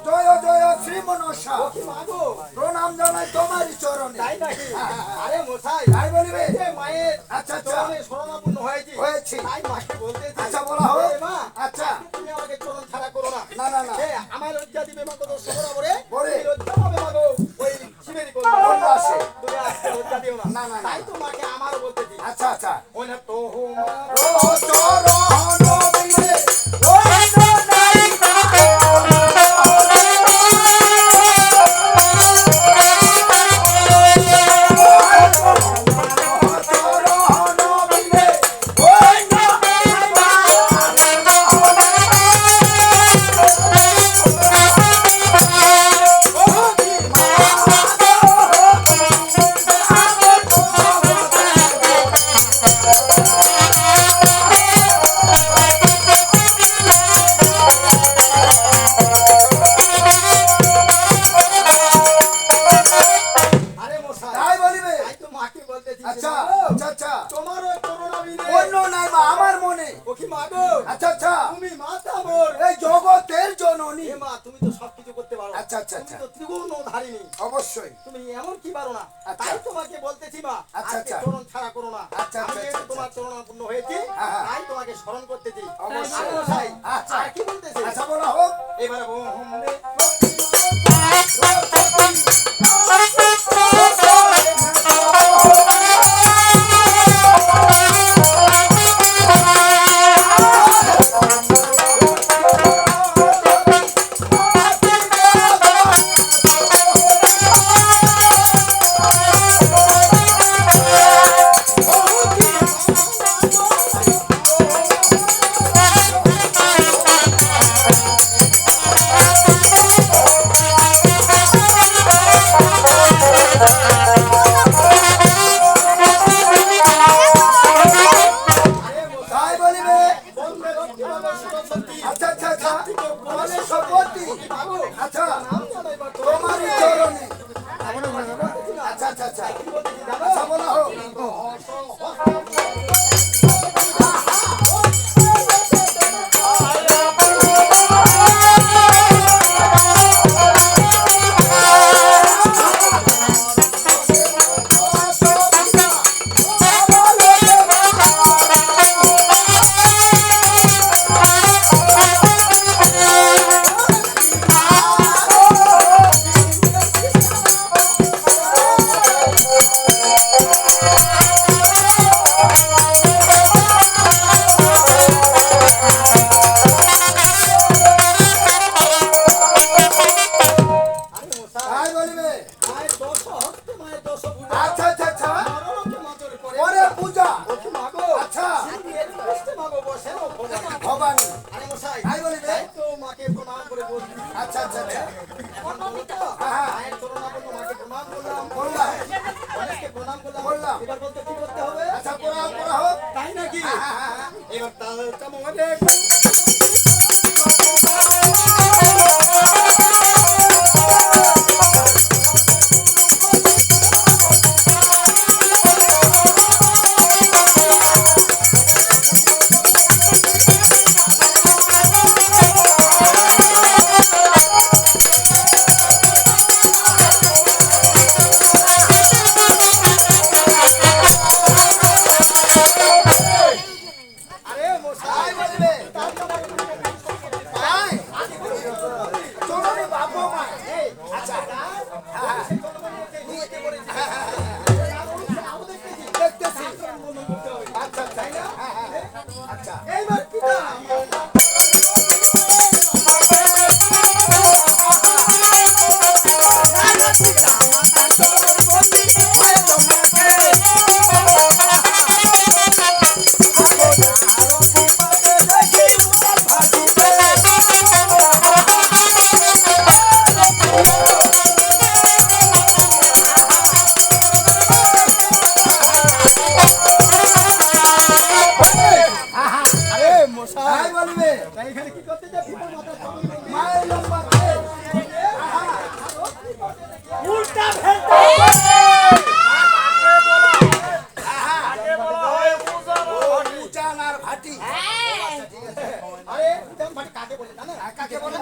জয় জয় শ্রী মনসা। প্রণাম জানাই তোমারই চরণে। তাই নাকি? আরে মশাই, তাই বলিবে? মায়ের আচ্ছা আচ্ছা চরণে শরণাপন্ন হয়েছি। তাই মাকে বলতেছি। আচ্ছা বলা হোক। মা, আচ্ছা তুমি আমাকে চরণ ছাড়া করো না। না না না, আমার লজ্জা দিবে মা কত সবরা বলে বলে। লজ্জা হবে মা গো, ওই শিবেরই করবে। বললো আসে। তুমি আজকে লজ্জা দিও না। না, না, না। তাই তো মাকে আমারও বলতেছি। আচ্ছা আচ্ছা। ওই না তো হুম ও চরণ বিনে ওই নাই অবশ্যই তুমি এমন কি পারো না। আচ্ছা। তাই তোমাকে বলতেছি মা, আচ্ছা, আজকে আচ্ছা। চরণ ছাড়া করো না। আচ্ছা, আমি আচ্ছা, যেহেতু আচ্ছা, তোমার চরণাপন্ন হয়েছি, হ্যাঁ। তাই তোমাকে স্মরণ করতেছি। অবশ্যই। আর মশাই, আচ্ছা। আর কি বলতেছি? আচ্ছা বলা হোক। এবারে হুম রে তাই বলিবে? বন্দে লক্ষ্মী বাবা সরস্বতী। আচ্ছা আচ্ছা আচ্ছা। কার্তিক বলে সপতি। বাবু, আচ্ছা নাম জানাইবার তো তোমারই চরণে। না। আচ্ছা আচ্ছা আচ্ছা। কি বলতেছি জানো? আচ্ছা বলা হোক। আরে মশাই, তাই বলিবে? মায়ের দশ হস্তে মায়ের দশ ভুজা। আচ্ছা আচ্ছা আচ্ছা। নরলোকে মাতর করে। ওরে পূজা। ওকে মাগো। আচ্ছা। সিঁড়ি এর কষ্টে মাগো বসে ও ভগবান। ভবানী। আরে মশাই, তাই বলিবে? তাই তো মাকে প্রণাম করে বলছি। আচ্ছা আচ্ছা আচ্ছা। এখন বলো তো, হ্যাঁ। মায়ের চরণাপন্ন মাকে প্রণাম করলাম। বললাম। গণেশকে প্রণাম করলাম। বললাম। এবার বলতে কি করতে হবে? আচ্ছা প্রণাম করা হোক। তাই নাকি? হ্যাঁ, হ্যাঁ, হ্যাঁ। এবার তাহলে চামড়ে আরে মশাই তাই বলিবে? তার কথা তাই? চরণে বাবা মায়। আচ্ছা। হ্যাঁ, দেখতেছি। আচ্ছা আচ্ছা। হ্যাঁ, হ্যাঁ, হ্যাঁ। আচ্ছা। এইবার পিতা আরে মশাই তাই বলিবে? তাই এখানে কি করতে যাচ্ছি মাথা মায়ের লম্বা কেশ। উল্টা ফেলতে উচান আর ভাটি। আরে উল্টা মানে কাকে বলে জানো কাকে বলে?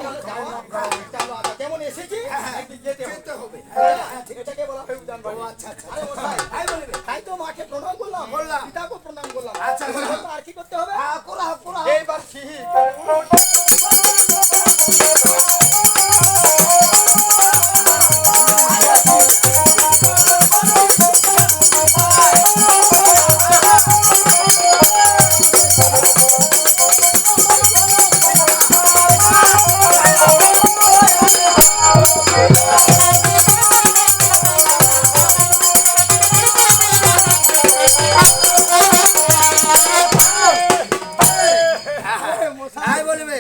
তাই বলবে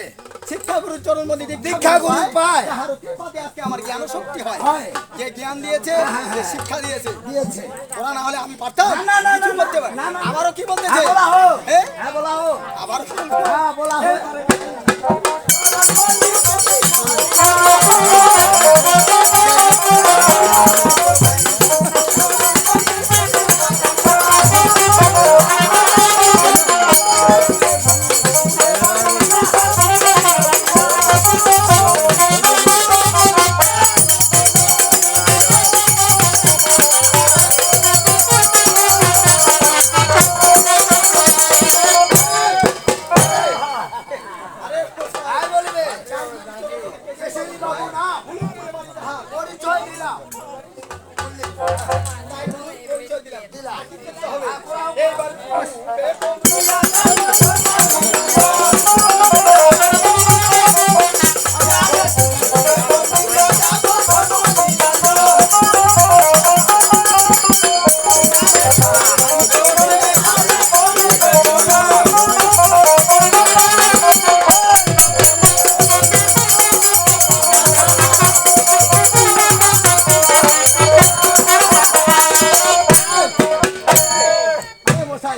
শিক্ষা গুরু চরণ মধ্যে দীক্ষা গুরু পায়। তাহার কৃপাতে আজকে আমার জ্ঞান শক্তি হয়। হয়। যে জ্ঞান দিয়েছে, যে শিক্ষা দিয়েছে, দিয়েছে। ওরা না হলে আমি পারতাম না, না, না, কিছু করতে পারি। না, না। আবারও কি বলতেছে? হ্যাঁ বলা হোক, হ্যাঁ? হ্যাঁ বলা হোক, আবারও কি বলতে? হ্যাঁ বলা হোক। তাই বলবে কেশরী বাবু না পরিচয় দিলাম দিলাম।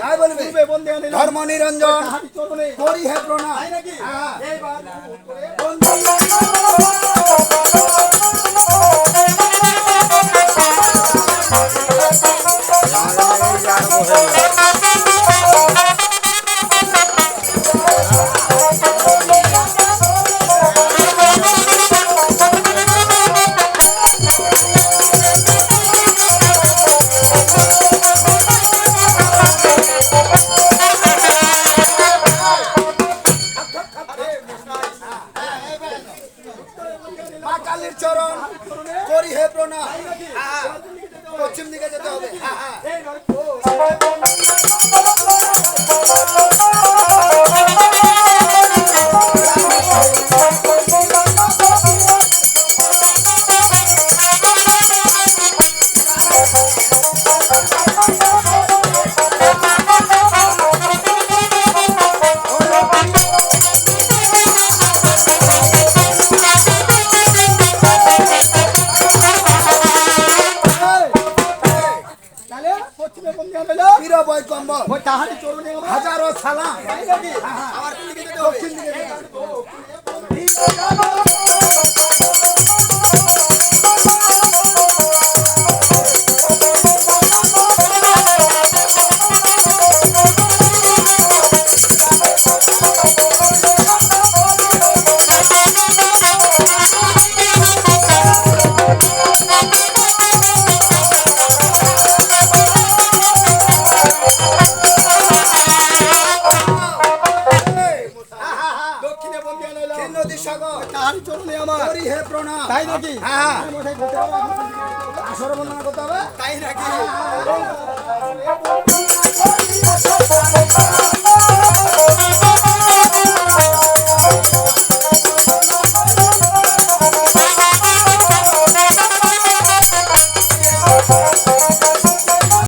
তাই বলবে ধর্ম নিরঞ্জন করি হে প্রণাম। হ্যাঁ। মা কালীর চরণ করি হে প্রণাম। হ্যাঁ। পশ্চিম দিকে যেতে হবে। হ্যাঁ। তাহলে পশ্চিমে কোন জ্ঞান হলো? বীরবৈ কম্বল ওই তাহারি চরণে আমার হাজারো সালাম। তাই নাকি? হ্যাঁ। আমার কোন দিকে যেতে হবে? দক্ষিণ দিকে যেতে হবে। দক্ষিণে কোন জ্ঞান হলো? খিন্ন দিশাগর তাহারি চরণে আমার করি হে প্রণাম। তাই নাকি? হ্যাঁ। মশাই বলতে হবে। আসর বন্দনা করতে হবে। তাই নাকি?